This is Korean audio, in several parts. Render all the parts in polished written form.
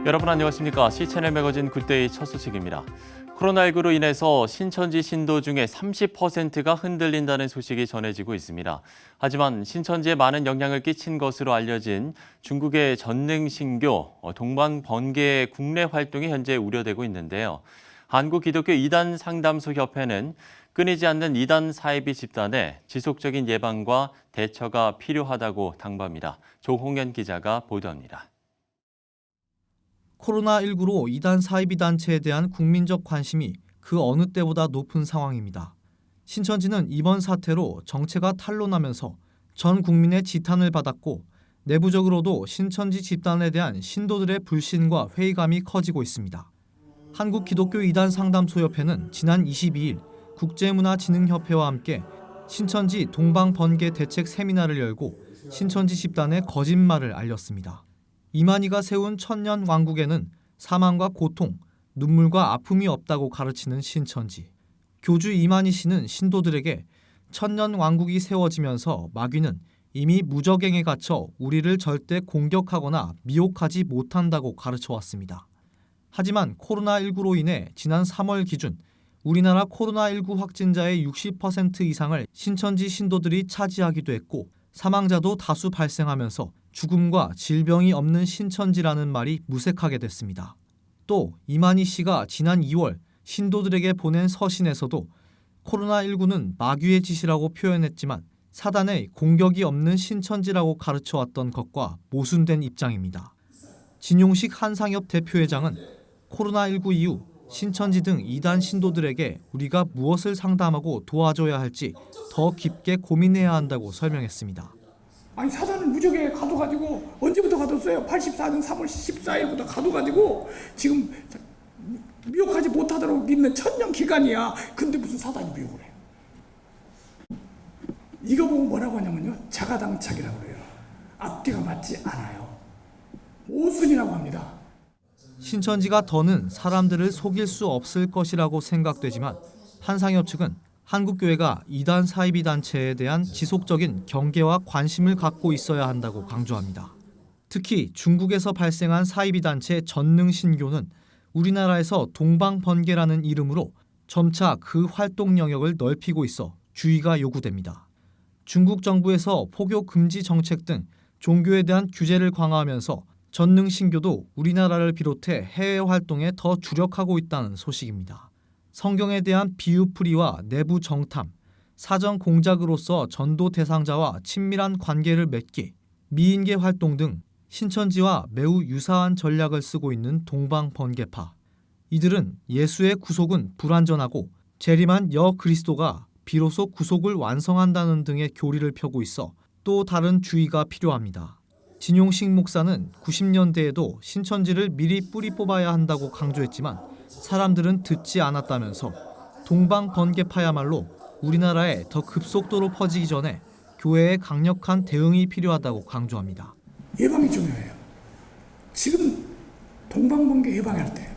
여러분 안녕하십니까? C채널 매거진 굿데이 첫 소식입니다. 코로나19로 인해서 신천지 신도 중에 30%가 흔들린다는 소식이 전해지고 있습니다. 하지만 신천지에 많은 영향을 끼친 것으로 알려진 중국의 전능신교, 동방번개의 국내 활동이 현재 우려되고 있는데요. 한국기독교 이단 상담소 협회는 끊이지 않는 이단 사이비 집단에 지속적인 예방과 대처가 필요하다고 당부합니다. 조홍현 기자가 보도합니다. 코로나19로 이단 사이비 단체에 대한 국민적 관심이 그 어느 때보다 높은 상황입니다. 신천지는 이번 사태로 정체가 탄로나면서 전 국민의 지탄을 받았고 내부적으로도 신천지 집단에 대한 신도들의 불신과 회의감이 커지고 있습니다. 한국기독교 이단 상담소협회는 지난 22일 국제문화진흥협회와 함께 신천지 동방번개 대책 세미나를 열고 신천지 집단의 거짓말을 알렸습니다. 이만희가 세운 천년 왕국에는 사망과 고통, 눈물과 아픔이 없다고 가르치는 신천지. 교주 이만희 씨는 신도들에게 천년 왕국이 세워지면서 마귀는 이미 무적행에 갇혀 우리를 절대 공격하거나 미혹하지 못한다고 가르쳐왔습니다. 하지만 코로나19로 인해 지난 3월 기준 우리나라 코로나19 확진자의 60% 이상을 신천지 신도들이 차지하기도 했고 사망자도 다수 발생하면서 죽음과 질병이 없는 신천지라는 말이 무색하게 됐습니다. 또 이만희 씨가 지난 2월 신도들에게 보낸 서신에서도 코로나19는 마귀의 짓이라고 표현했지만 사단의 공격이 없는 신천지라고 가르쳐왔던 것과 모순된 입장입니다. 진용식 한상협 대표회장은 코로나19 이후 신천지 등 이단 신도들에게 우리가 무엇을 상담하고 도와줘야 할지 더 깊게 고민해야 한다고 설명했습니다. 아니 사단을 무적에 가둬가지고 언제부터 가뒀어요? 84년 3월 14일부터 가둬가지고 지금 미혹하지 못하도록 있는 천년 기간이야. 근데 무슨 사단이 미혹을 해요? 이거 보고 뭐라고 하냐면요, 자가당착이라고 그래요. 앞뒤가 맞지 않아요. 모순이라고 합니다. 신천지가 더는 사람들을 속일 수 없을 것이라고 생각되지만 한상협 측은 한국교회가 이단 사이비 단체에 대한 지속적인 경계와 관심을 갖고 있어야 한다고 강조합니다. 특히 중국에서 발생한 사이비 단체 전능신교는 우리나라에서 동방번개라는 이름으로 점차 그 활동 영역을 넓히고 있어 주의가 요구됩니다. 중국 정부에서 포교 금지 정책 등 종교에 대한 규제를 강화하면서 전능신교도 우리나라를 비롯해 해외 활동에 더 주력하고 있다는 소식입니다. 성경에 대한 비유풀이와 내부 정탐, 사전 공작으로서 전도 대상자와 친밀한 관계를 맺기, 미인계 활동 등 신천지와 매우 유사한 전략을 쓰고 있는 동방번개파. 이들은 예수의 구속은 불완전하고 재림한 여 그리스도가 비로소 구속을 완성한다는 등의 교리를 펴고 있어 또 다른 주의가 필요합니다. 진용식 목사는 90년대에도 신천지를 미리 뿌리 뽑아야 한다고 강조했지만 사람들은 듣지 않았다면서 동방번개파야말로 우리나라에 더 급속도로 퍼지기 전에 교회의 강력한 대응이 필요하다고 강조합니다. 예방이 중요해요. 지금 동방번개 예방할 때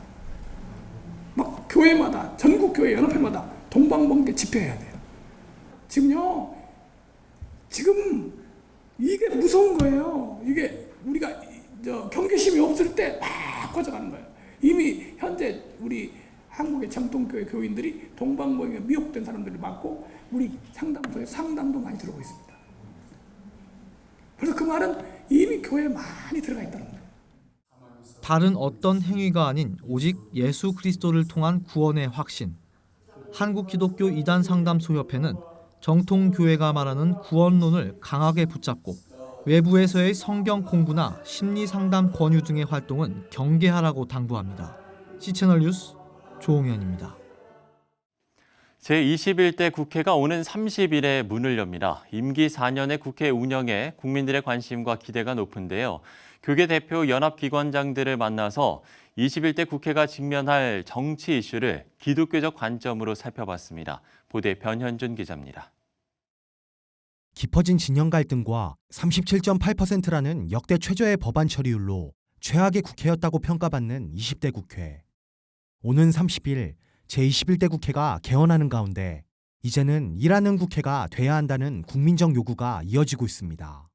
막 교회마다, 전국 교회 연합회마다 동방번개 집회해야 돼요. 지금요, 지금 이게 무서운 거예요. 이게 우리가 경계심이 없을 때 막 커져가는 거예요. 이미 현재 우리 한국의 정통교회 교인들이 동방번개에 미혹된 사람들이 많고 우리 상담소에 상담도 많이 들어오고 있습니다. 그래서 그 말은 이미 교회에 많이 들어가 있다는 거예요. 다른 어떤 행위가 아닌 오직 예수 그리스도를 통한 구원의 확신. 한국기독교 이단 상담소협회는 정통교회가 말하는 구원론을 강하게 붙잡고 외부에서의 성경 공부나 심리 상담 권유 등의 활동은 경계하라고 당부합니다. C채널 뉴스 조홍현입니다. 제21대 국회가 오는 30일에 문을 엽니다. 임기 4년의 국회 운영에 국민들의 관심과 기대가 높은데요. 교계 대표 연합기관장들을 만나서 21대 국회가 직면할 정치 이슈를 기독교적 관점으로 살펴봤습니다. 보도에 변현준 기자입니다. 깊어진 진영 갈등과 37.8%라는 역대 최저의 법안 처리율로 최악의 국회였다고 평가받는 20대 국회. 오는 30일 제21대 국회가 개원하는 가운데 이제는 일하는 국회가 돼야 한다는 국민적 요구가 이어지고 있습니다.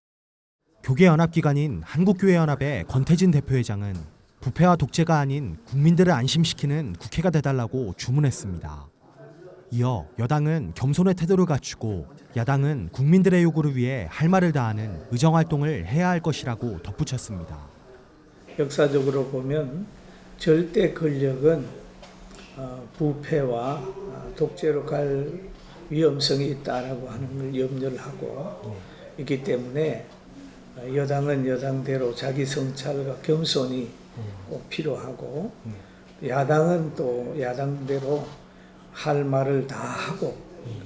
교계 연합기관인 한국교회연합의 권태진 대표회장은 부패와 독재가 아닌 국민들을 안심시키는 국회가 돼달라고 주문했습니다. 이어 여당은 겸손의 태도를 갖추고 야당은 국민들의 요구를 위해 할 말을 다하는 의정활동을 해야 할 것이라고 덧붙였습니다. 역사적으로 보면 절대 권력은 부패와 독재로 갈 위험성이 있다라고 하는 걸 염려를 하고 있기 때문에 여당은 여당대로 자기 성찰과 겸손이 꼭 필요하고 야당은 또 야당대로 할 말을 다 하고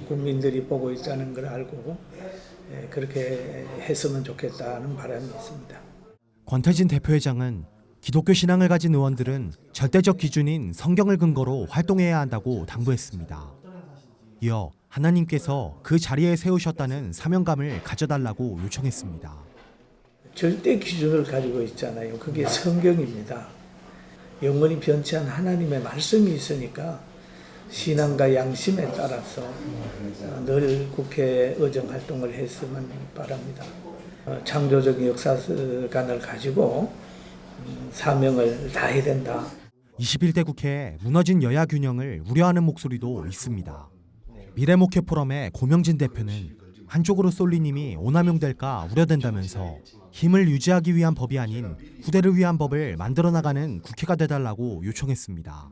국민들이 보고 있다는 걸 알고 그렇게 했으면 좋겠다는 바람이 있습니다. 권태진 대표회장은 기독교 신앙을 가진 의원들은 절대적 기준인 성경을 근거로 활동해야 한다고 당부했습니다. 이어 하나님께서 그 자리에 세우셨다는 사명감을 가져달라고 요청했습니다. 절대 기준을 가지고 있잖아요. 그게 성경입니다. 영원히 변치 않은 하나님의 말씀이 있으니까 신앙과 양심에 따라서 늘 국회 의정 활동을 했으면 바랍니다. 창조적인 역사관을 가지고 사명을 다해야 된다. 21대 국회에 무너진 여야 균형을 우려하는 목소리도 있습니다. 미래목회 포럼의 고명진 대표는 한쪽으로 쏠린 힘이 오남용될까 우려된다면서 힘을 유지하기 위한 법이 아닌 후대를 위한 법을 만들어 나가는 국회가 돼달라고 요청했습니다.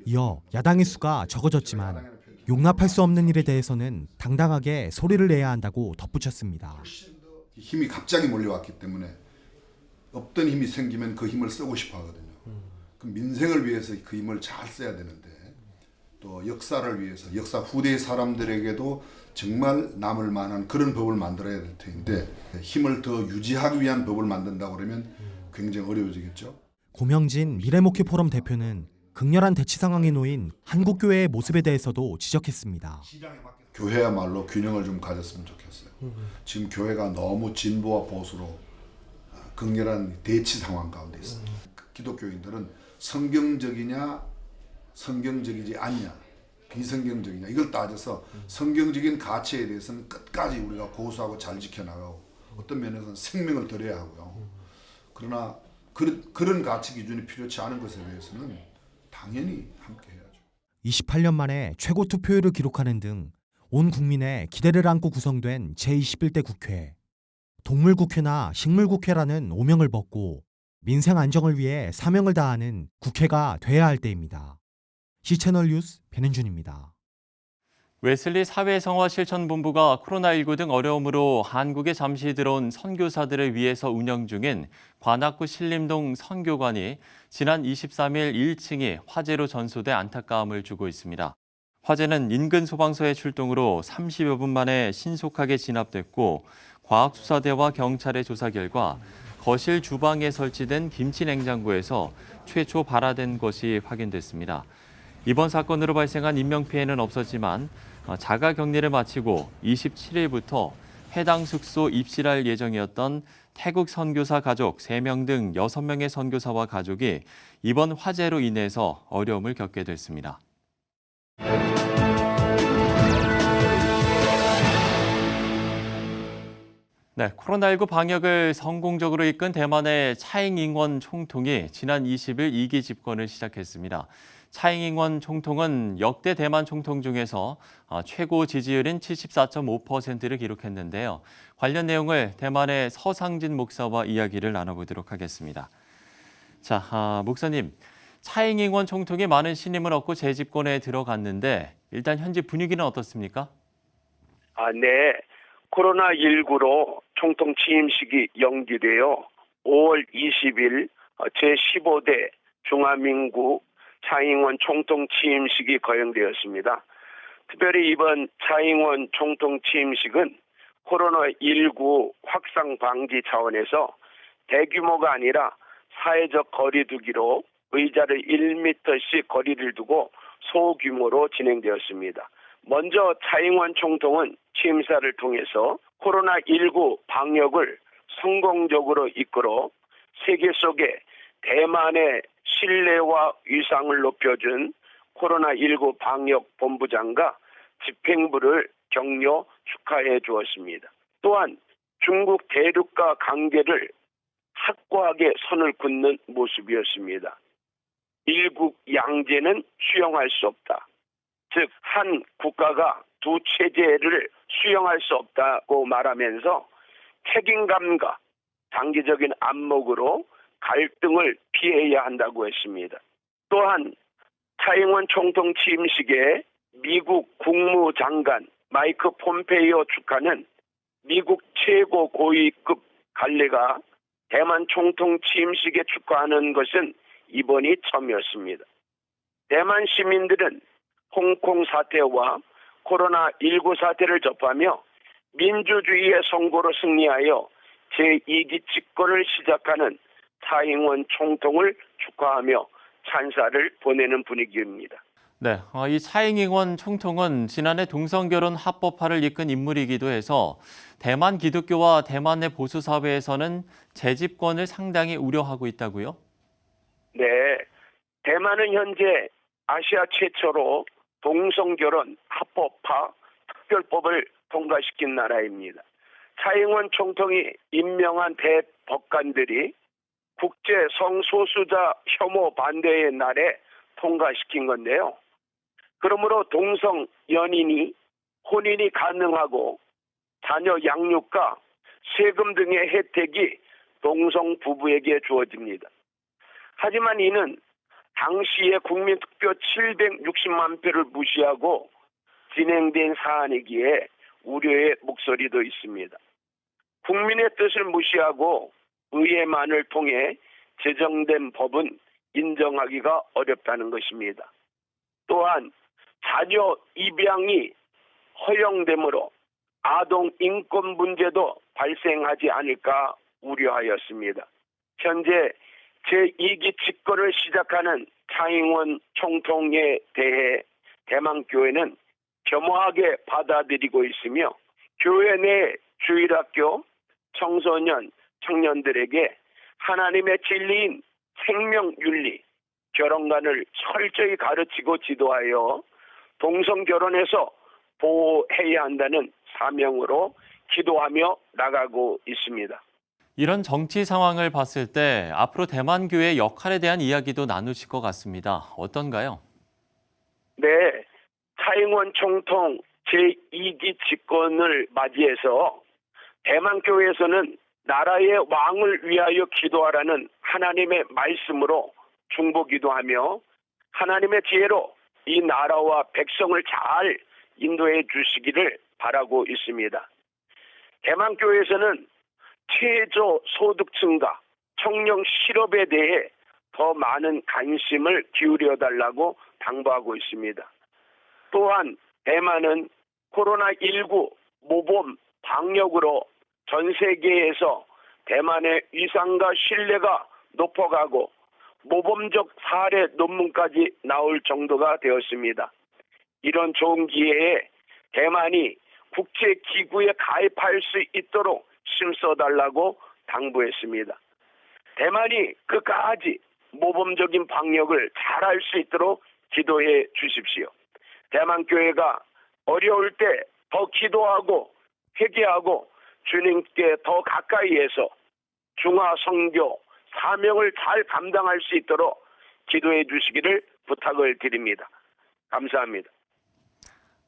이어 야당의 수가 적어졌지만 용납할 수 없는 일에 대해서는 당당하게 소리를 내야 한다고 덧붙였습니다. 힘이 갑자기 몰려왔기 때문에 없던 힘이 생기면 그 힘을 쓰고 싶어 하거든요. 그 민생을 위해서 그 힘을 잘 써야 되는데 또 역사를 위해서 역사 후대의 사람들에게도 정말 남을 만한 그런 법을 만들어야 될 텐데 힘을 더 유지하기 위한 법을 만든다고 그러면 굉장히 어려워지겠죠. 고명진 미래목회 포럼 대표는 극렬한 대치 상황에 놓인 한국교회의 모습에 대해서도 지적했습니다. 교회야말로 균형을 좀 가졌으면 좋겠어요. 지금 교회가 너무 진보와 보수로 극렬한 대치 상황 가운데 있어요. 기독교인들은 성경적이냐 성경적이지 않냐 비성경적이냐 이걸 따져서 성경적인 가치에 대해서는 끝까지 우리가 고수하고 잘 지켜나가고 어떤 면에서는 생명을 드려야 하고요. 그러나 그런 가치 기준이 필요치 않은 것에 대해서는 당연히 함께 해야죠. 28년 만에 최고 투표율을 기록하는 등 온 국민의 기대를 안고 구성된 제21대 국회. 동물국회나 식물국회라는 오명을 벗고 민생 안정을 위해 사명을 다하는 국회가 돼야 할 때입니다. C채널 뉴스 변현준입니다. 웨슬리 사회성화실천본부가 코로나19 등 어려움으로 한국에 잠시 들어온 선교사들을 위해서 운영 중인 관악구 신림동 선교관이 지난 23일 1층이 화재로 전소돼 안타까움을 주고 있습니다. 화재는 인근 소방서의 출동으로 30여 분 만에 신속하게 진압됐고 과학수사대와 경찰의 조사 결과 거실 주방에 설치된 김치 냉장고에서 최초 발화된 것이 확인됐습니다. 이번 사건으로 발생한 인명피해는 없었지만 자가격리를 마치고 27일부터 해당 숙소 입실할 예정이었던 태국 선교사 가족 3명 등 6명의 선교사와 가족이 이번 화재로 인해서 어려움을 겪게 됐습니다. 네, 코로나19 방역을 성공적으로 이끈 대만의 차잉잉원 총통이 지난 20일 2기 집권을 시작했습니다. 차잉잉원 총통은 역대 대만 총통 중에서 최고 지지율인 74.5%를 기록했는데요. 관련 내용을 대만의 서상진 목사와 이야기를 나눠보도록 하겠습니다. 자, 목사님, 차잉잉원 총통이 많은 신임을 얻고 재집권에 들어갔는데 일단 현지 분위기는 어떻습니까? 네. 코로나19로 총통 취임식이 연기되어 5월 20일 제15대 중화민국 차잉원 총통 취임식이 거행되었습니다. 특별히 이번 차잉원 총통 취임식은 코로나19 확산 방지 차원에서 대규모가 아니라 사회적 거리 두기로 의자를 1m씩 거리를 두고 소규모로 진행되었습니다. 먼저 차잉원 총통은 취임사를 통해서 코로나19 방역을 성공적으로 이끌어 세계 속에 대만의 신뢰와 위상을 높여준 코로나19 방역 본부장과 집행부를 격려 축하해 주었습니다. 또한 중국 대륙과 관계를 확고하게 선을 긋는 모습이었습니다. 일국 양제는 수용할 수 없다. 즉, 한 국가가 두 체제를 수용할 수 없다고 말하면서 책임감과 장기적인 안목으로 갈등을 피해야 한다고 했습니다. 또한 차잉원 총통 취임식에 미국 국무장관 마이크 폼페이오 축하는 미국 최고 고위급 관리가 대만 총통 취임식에 축하하는 것은 이번이 처음이었습니다. 대만 시민들은 홍콩 사태와 코로나19 사태를 접하며 민주주의의 선고로 승리하여 제2기 집권을 시작하는 차잉원 총통을 축하하며 찬사를 보내는 분위기입니다. 네, 이 차잉원 총통은 지난해 동성결혼 합법화를 이끈 인물이기도 해서 대만 기독교와 대만 내 보수 사회에서는 재집권을 상당히 우려하고 있다고요? 네, 대만은 현재 아시아 최초로 동성결혼 합법화 특별법을 통과시킨 나라입니다. 차잉원 총통이 임명한 대법관들이 국제 성소수자 혐오 반대의 날에 통과시킨 건데요. 그러므로 동성 연인이 혼인이 가능하고 자녀 양육과 세금 등의 혜택이 동성 부부에게 주어집니다. 하지만 이는 당시의 국민투표 760만 표를 무시하고 진행된 사안이기에 우려의 목소리도 있습니다. 국민의 뜻을 무시하고 의회만을 통해 제정된 법은 인정하기가 어렵다는 것입니다. 또한 자녀 입양이 허용되므로 아동 인권 문제도 발생하지 않을까 우려하였습니다. 현재 제2기 집권을 시작하는 차잉원 총통에 대해 대만교회는 겸허하게 받아들이고 있으며 교회 내 주일학교, 청소년, 청년들에게 하나님의 진리인 생명윤리, 결혼관을 철저히 가르치고 지도하여 동성결혼에서 보호해야 한다는 사명으로 기도하며 나가고 있습니다. 이런 정치 상황을 봤을 때 앞으로 대만 교회의 역할에 대한 이야기도 나누실 것 같습니다. 어떤가요? 네, 차잉원 총통 제2기 집권을 맞이해서 대만 교회에서는 나라의 왕을 위하여 기도하라는 하나님의 말씀으로 중보기도하며 하나님의 지혜로 이 나라와 백성을 잘 인도해 주시기를 바라고 있습니다. 대만 교회에서는 최저 소득층과 청년 실업에 대해 더 많은 관심을 기울여 달라고 당부하고 있습니다. 또한 대만은 코로나19 모범 방역으로 전 세계에서 대만의 위상과 신뢰가 높아가고 모범적 사례 논문까지 나올 정도가 되었습니다. 이런 좋은 기회에 대만이 국제기구에 가입할 수 있도록 힘써달라고 당부했습니다. 대만이 끝까지 모범적인 방역을 잘할 수 있도록 기도해 주십시오. 대만 교회가 어려울 때 더 기도하고 회개하고 주님께 더 가까이에서 중화 선교 사명을 잘 감당할 수 있도록 기도해 주시기를 부탁을 드립니다. 감사합니다.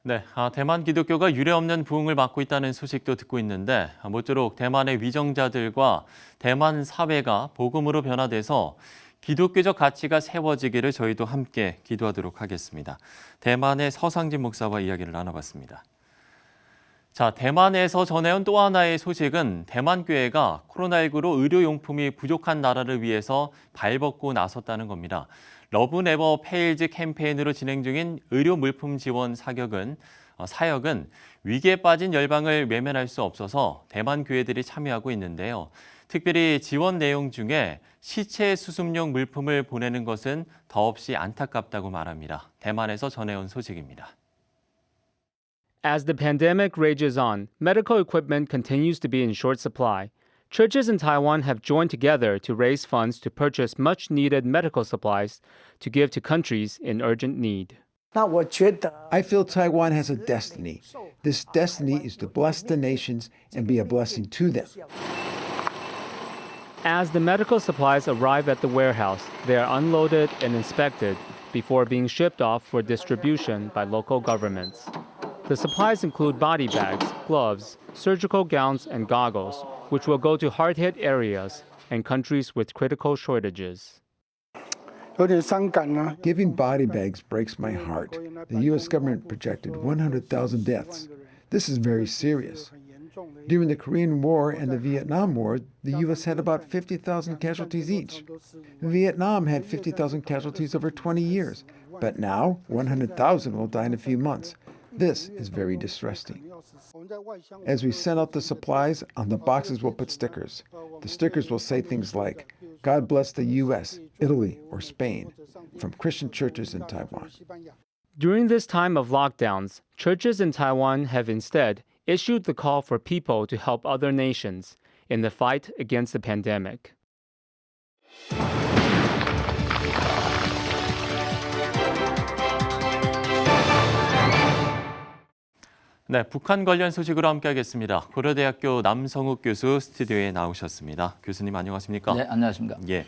네, 대만 기독교가 유례없는 부흥을 맞고 있다는 소식도 듣고 있는데 모쪼록 대만의 위정자들과 대만 사회가 복음으로 변화돼서 기독교적 가치가 세워지기를 저희도 함께 기도하도록 하겠습니다. 대만의 서상진 목사와 이야기를 나눠봤습니다. 자, 대만에서 전해온 또 하나의 소식은 대만교회가 코로나19로 의료용품이 부족한 나라를 위해서 발벗고 나섰다는 겁니다. 러브 네버 페일즈 캠페인으로 진행 중인 의료 물품 지원 사역은 위기에 빠진 열방을 외면할 수 없어서 대만 교회들이 참여하고 있는데요. 특별히 지원 내용 중에 시체 수습용 물품을 보내는 것은 더없이 안타깝다고 말합니다. 대만에서 전해온 소식입니다. As the pandemic rages on, medical equipment continues to be in short supply. Churches in Taiwan have joined together to raise funds to purchase much-needed medical supplies to give to countries in urgent need. I feel Taiwan has a destiny. This destiny is to bless the nations and be a blessing to them. As the medical supplies arrive at the warehouse, they are unloaded and inspected before being shipped off for distribution by local governments. The supplies include body bags, gloves, surgical gowns, and goggles, which will go to hard-hit areas and countries with critical shortages. Giving body bags breaks my heart. The U.S. government projected 100,000 deaths. This is very serious. During the Korean War and the Vietnam War, the U.S. had about 50,000 casualties each. Vietnam had 50,000 casualties over 20 years, but now 100,000 will die in a few months. This is very distressing. As we send out the supplies, on the boxes we'll put stickers. The stickers will say things like, "God bless the U.S., Italy, or Spain," from Christian churches in Taiwan. During this time of lockdowns, churches in Taiwan have instead issued the call for people to help other nations in the fight against the pandemic. 네, 북한 관련 소식으로 함께하겠습니다. 고려대학교 남성욱 교수 스튜디오에 나오셨습니다. 교수님 안녕하십니까? 네, 안녕하십니까? 예.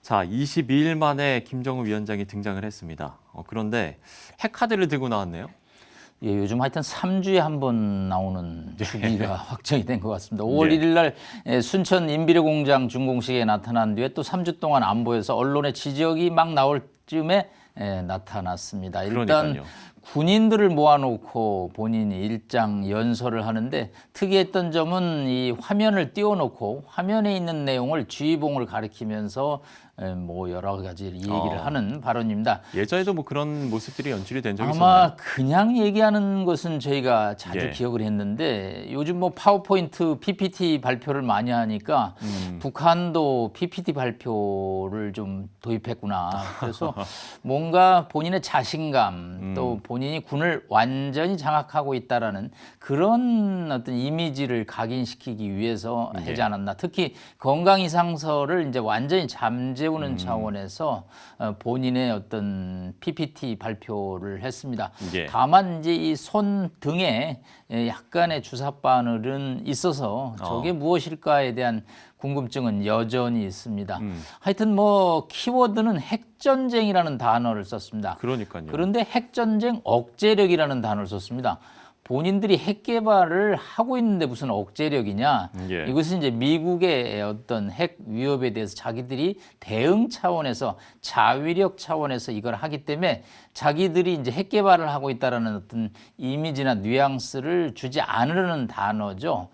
자, 22일 만에 김정은 위원장이 등장을 했습니다. 그런데 핵카드를 들고 나왔네요. 예, 요즘 하여튼 3주에 한 번 나오는 주기가 확정이 된 것 같습니다. 5월 1일 날 순천 인비료 공장 준공식에 나타난 뒤에 또 3주 동안 안 보여서 언론의 지적이 막 나올 즈음에 나타났습니다. 일단 그러니까요. 군인들을 모아놓고 본인이 일장 연설을 하는데 특이했던 점은 이 화면을 띄워놓고 화면에 있는 내용을 쥐봉을 가리키면서 뭐 여러 가지 얘기를 하는 발언입니다. 예전에도 뭐 그런 모습들이 연출이 된 적이 아마 있었나요? 그냥 얘기하는 것은 저희가 자주 예. 기억을 했는데 요즘 뭐 파워포인트 PPT 발표를 많이 하니까 북한도 PPT 발표를 좀 도입했구나. 그래서 뭔가 본인의 자신감 또 본인이 군을 완전히 장악하고 있다라는 그런 어떤 이미지를 각인시키기 위해서 하지 않았나. 특히 건강 이상설을 이제 완전히 잠재우는 차원에서 본인의 어떤 PPT 발표를 했습니다. 예. 다만 이제 이 손 등에 약간의 주사 바늘은 있어서 저게 무엇일까에 대한 궁금증은 여전히 있습니다. 하여튼 뭐 키워드는 핵전쟁이라는 단어를 썼습니다. 그러니까요. 그런데 핵전쟁 억제력이라는 단어를 썼습니다. 본인들이 핵 개발을 하고 있는데 무슨 억제력이냐? 예. 이것은 이제 미국의 어떤 핵 위협에 대해서 자기들이 대응 차원에서 자위력 차원에서 이걸 하기 때문에 자기들이 이제 핵 개발을 하고 있다라는 어떤 이미지나 뉘앙스를 주지 않으려는 단어죠.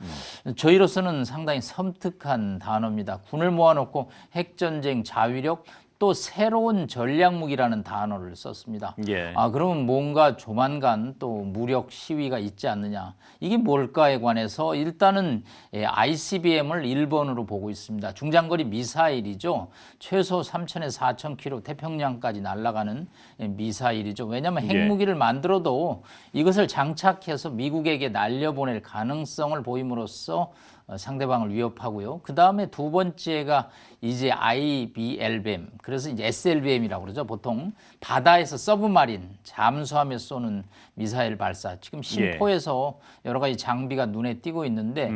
저희로서는 상당히 섬뜩한 단어입니다. 군을 모아놓고 핵전쟁, 자위력 또 새로운 전략무기라는 단어를 썼습니다. 예. 그러면 뭔가 조만간 또 무력 시위가 있지 않느냐. 이게 뭘까에 관해서 일단은 ICBM을 1번으로 보고 있습니다. 중장거리 미사일이죠. 최소 3,000에서 4,000km 태평양까지 날아가는 미사일이죠. 왜냐하면 핵무기를 만들어도 이것을 장착해서 미국에게 날려보낼 가능성을 보임으로써 상대방을 위협하고요. 그 다음에 두 번째가 이제 IBLBM, 그래서 이제 SLBM이라고 그러죠. 보통 바다에서 서브마린 잠수하며 쏘는 미사일 발사. 지금 심포에서 여러 가지 장비가 눈에 띄고 있는데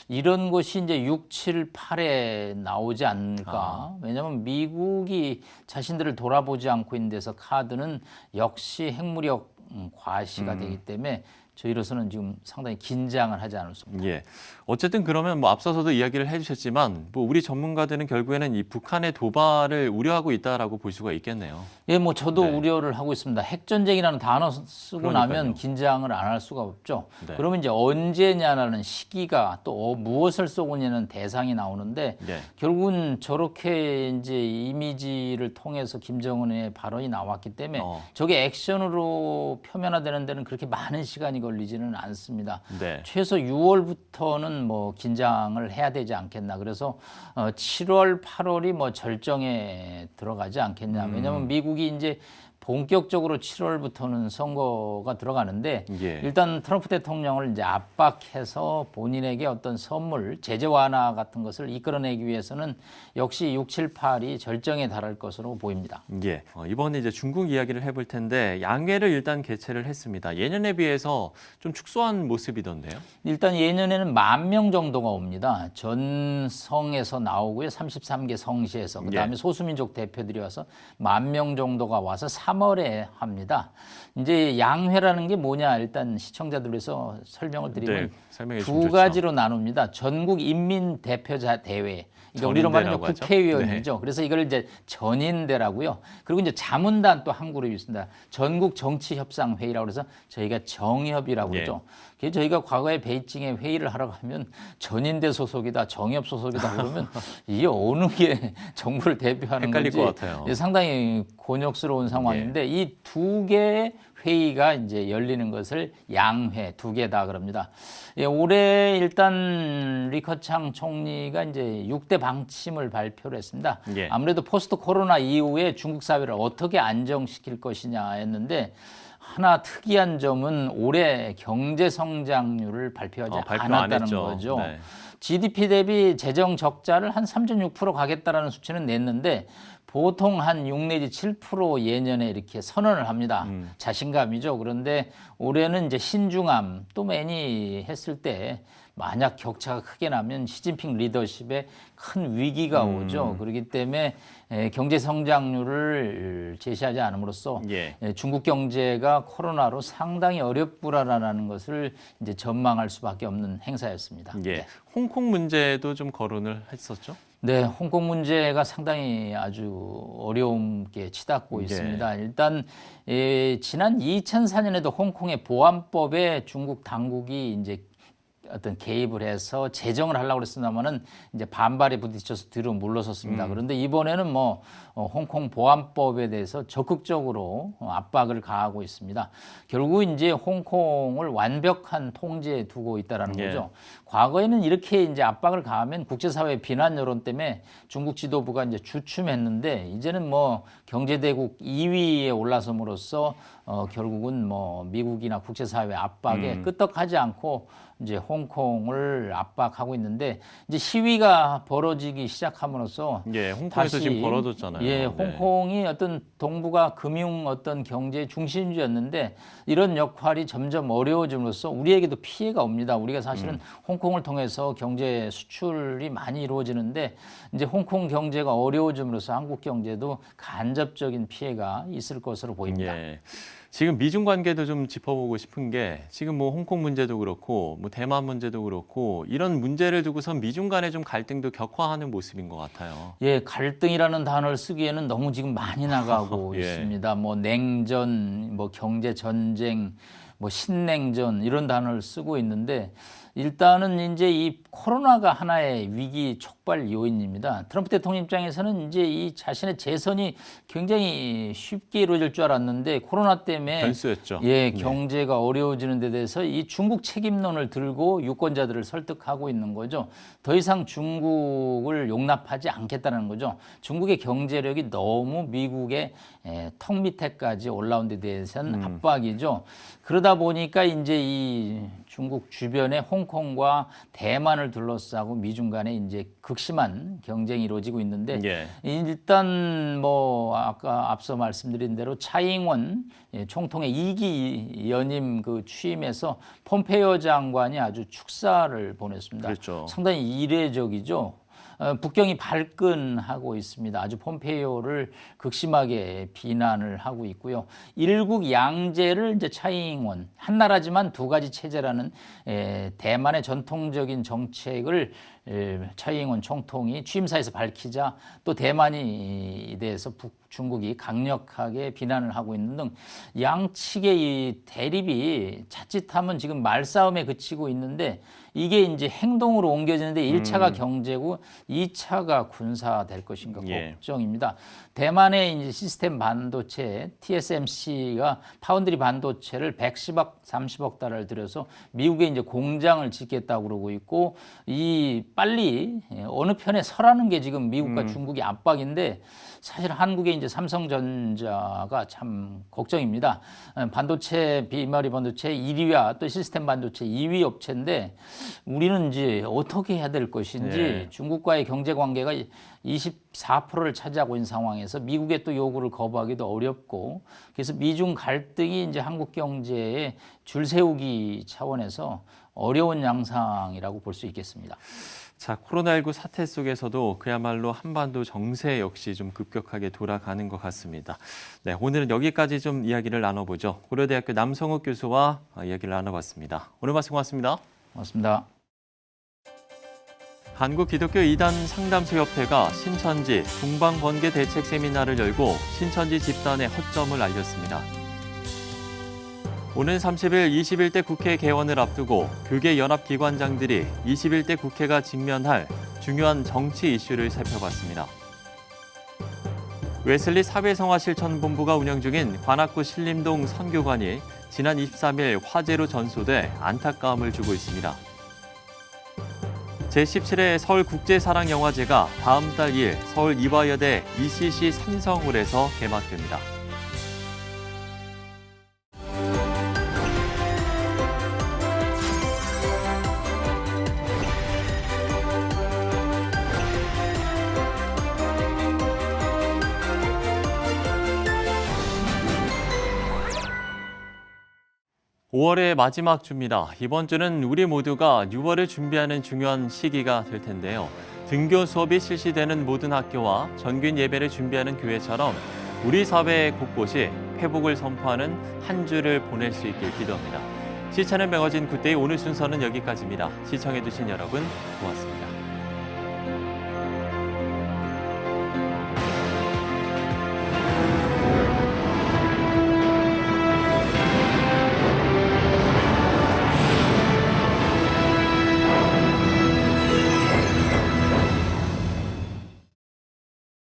이런 것이 이제 6, 7, 8에 나오지 않을까. 왜냐하면 미국이 자신들을 돌아보지 않고 있는 데서 카드는 역시 핵무력 과시가 되기 때문에 저희로서는 지금 상당히 긴장을 하지 않을 수 없습니다. 예. 어쨌든 그러면 뭐 앞서서도 이야기를 해주셨지만 뭐 우리 전문가들은 결국에는 이 북한의 도발을 우려하고 있다라고 볼 수가 있겠네요. 예, 뭐 저도 우려를 하고 있습니다. 핵전쟁이라는 단어 쓰고 그러니까요. 나면 긴장을 안 할 수가 없죠. 네. 그러면 이제 언제냐라는 시기가 또 무엇을 쏘고냐는 대상이 나오는데 결국은 저렇게 이제 이미지를 통해서 김정은의 발언이 나왔기 때문에 저게 액션으로 표면화되는 데는 그렇게 많은 시간이 걸리지는 않습니다. 네. 최소 6월부터는 뭐 긴장을 해야 되지 않겠나. 그래서 7월, 8월이 뭐 절정에 들어가지 않겠냐. 왜냐하면 미국이 이제 본격적으로 7월부터는 선거가 들어가는데 예. 일단 트럼프 대통령을 이제 압박해서 본인에게 어떤 선물, 제재 완화 같은 것을 이끌어내기 위해서는 역시 6, 7, 8이 절정에 달할 것으로 보입니다. 예. 이번에 이제 중국 이야기를 해볼 텐데 양회를 일단 개최를 했습니다. 예년에 비해서 좀 축소한 모습이던데요. 일단 예년에는 10,000명 정도가 옵니다. 전 성에서 나오고요. 33개 성시에서. 그다음에 예. 소수민족 대표들이 와서 10,000명 정도가 와서 3월에 합니다. 이제 양회라는 게 뭐냐 일단 시청자들 위해서 설명을 드리면 네, 설명해 주시면 두 좋죠. 가지로 나눕니다. 전국 인민 대표자 대회. 그러니까 우리로 말하면 전인대라고 하죠. 국회의원이죠. 네. 그래서 이걸 이제 전인대라고요. 그리고 이제 자문단 또 한 그룹이 있습니다. 전국 정치협상회의라고 해서 저희가 정협이라고 예. 그러죠. 그래서 저희가 과거에 베이징에 회의를 하러 가면 전인대 소속이다, 정협 소속이다 그러면 이게 어느 게 정부를 대표하는 헷갈릴 건지 것 같아요. 예, 상당히 곤욕스러운 상황인데 이 두 개의 회의가 이제 열리는 것을 양회 두 개다 그럽니다. 예, 올해 일단 리커창 총리가 이제 6대 방침을 발표를 했습니다. 예. 아무래도 포스트 코로나 이후에 중국 사회를 어떻게 안정시킬 것이냐 했는데 하나 특이한 점은 올해 경제 성장률을 발표하지 발표 안 않았다는 했죠. 거죠. 네. GDP 대비 재정 적자를 한 3.6% 가겠다라는 수치는 냈는데 보통 한 6 내지 7% 예년에 이렇게 선언을 합니다. 자신감이죠. 그런데 올해는 이제 신중함 또 매니 했을 때 만약 격차가 크게 나면 시진핑 리더십에 큰 위기가 오죠. 그렇기 때문에 경제 성장률을 제시하지 않음으로써 예. 중국 경제가 코로나로 상당히 어렵구나라는 것을 이제 전망할 수밖에 없는 행사였습니다. 예. 홍콩 문제도 좀 거론을 했었죠. 네, 홍콩 문제가 상당히 아주 어려움께 치닫고 예. 있습니다. 일단 지난 2004년에도 홍콩의 보안법에 중국 당국이 이제 어떤 개입을 해서 제정을 하려고 그랬습니다만은 이제 반발에 부딪혀서 뒤로 물러섰습니다. 그런데 이번에는 뭐 홍콩 보안법에 대해서 적극적으로 압박을 가하고 있습니다. 결국 이제 홍콩을 완벽한 통제에 두고 있다라는 예. 거죠. 과거에는 이렇게 이제 압박을 가하면 국제사회 비난 여론 때문에 중국 지도부가 이제 주춤했는데 이제는 뭐 경제대국 2위에 올라섬으로써 결국은 뭐 미국이나 국제사회 압박에 끄떡하지 않고 이제 홍콩을 압박하고 있는데 이제 시위가 벌어지기 시작함으로써 예, 홍콩에서 지금 벌어졌잖아요. 예, 네. 홍콩이 어떤 동북아 금융 어떤 경제 중심지였는데 이런 역할이 점점 어려워짐으로써 우리에게도 피해가 옵니다. 우리가 사실은 홍콩을 통해서 경제 수출이 많이 이루어지는데 이제 홍콩 경제가 어려워짐으로써 한국 경제도 간접적인 피해가 있을 것으로 보입니다. 예. 지금 미중 관계도 좀 짚어보고 싶은 게 지금 뭐 홍콩 문제도 그렇고 뭐 대만 문제도 그렇고 이런 문제를 두고선 미중 간의 좀 갈등도 격화하는 모습인 것 같아요. 예, 갈등이라는 단어를 쓰기에는 너무 지금 많이 나가고 예. 있습니다. 뭐 냉전, 뭐 경제 전쟁, 뭐 신냉전 이런 단어를 쓰고 있는데 일단은 이제 이 코로나가 하나의 위기 촉발 요인입니다. 트럼프 대통령 입장에서는 이제 이 자신의 재선이 굉장히 쉽게 이루어질 줄 알았는데 코로나 때문에 변수였죠. 예, 경제가 어려워지는 데 대해서 이 중국 책임론을 들고 유권자들을 설득하고 있는 거죠. 더 이상 중국을 용납하지 않겠다는 거죠. 중국의 경제력이 너무 미국의 턱 밑에까지 올라온 데 대해서는 압박이죠. 그러다 보니까 이제 이 중국 주변에 홍콩과 대만을 둘러싸고 미중 간에 이제 극심한 경쟁이 이루어지고 있는데 예. 일단 뭐 아까 앞서 말씀드린 대로 차잉원 총통의 2기 연임 그 취임에서 폼페이오 장관이 아주 축사를 보냈습니다. 그렇죠. 상당히 이례적이죠. 북경이 발끈하고 있습니다. 아주 폼페이오를 극심하게 비난을 하고 있고요. 일국 양제를 이제 차잉원 한 나라지만 두 가지 체제라는 대만의 전통적인 정책을 차잉원 총통이 취임사에서 밝히자 또 대만이 대해서 중국이 강력하게 비난을 하고 있는 등 양측의 이 대립이 자칫하면 지금 말싸움에 그치고 있는데 이게 이제 행동으로 옮겨지는데 1차가 경제고 2차가 군사 될 것인가 예. 걱정입니다. 대만의 이제 시스템 반도체 TSMC가 파운드리 반도체를 110억, 30억 달러를 들여서 미국에 이제 공장을 짓겠다고 그러고 있고 이 빨리 어느 편에 서라는 게 지금 미국과 중국의 압박인데 사실 한국의 이제 삼성전자가 참 걱정입니다. 반도체 비메모리 반도체 1위와 또 시스템 반도체 2위 업체인데 우리는 이제 어떻게 해야 될 것인지 중국과의 경제 관계가 24%를 차지하고 있는 상황에서 미국의 또 요구를 거부하기도 어렵고 그래서 미중 갈등이 이제 한국 경제에 줄 세우기 차원에서 어려운 양상이라고 볼 수 있겠습니다. 자, 코로나19 사태 속에서도 그야말로 한반도 정세 역시 좀 급격하게 돌아가는 것 같습니다. 네, 오늘은 여기까지 좀 이야기를 나눠보죠. 고려대학교 남성욱 교수와 이야기를 나눠봤습니다. 오늘 말씀 고맙습니다. 고맙습니다. 한국기독교 이단 상담소협회가 신천지 동방번개 대책 세미나를 열고 신천지 집단의 허점을 알렸습니다. 오는 30일 21대 국회 개원을 앞두고 교계 연합기관장들이 21대 국회가 직면할 중요한 정치 이슈를 살펴봤습니다. 웨슬리 사회성화실천본부가 운영 중인 관악구 신림동 선교관이 지난 23일 화재로 전소돼 안타까움을 주고 있습니다. 제17회 서울국제사랑영화제가 다음 달 2일 서울 이화여대 ECC 삼성홀에서 개막됩니다. (5월의) 마지막 주입니다. 이번 주는 우리 모두가 6월을 준비하는 중요한 시기가 될 텐데요. 등교 수업이 실시되는 모든 학교와 정규 예배를 준비하는 교회처럼 우리 사회 곳곳이 회복을 선포하는 한 주를 보낼 수 있길 기도합니다. 시차는 매거진 굿데이 오늘 순서는 여기까지입니다. 시청해주신 여러분 고맙습니다.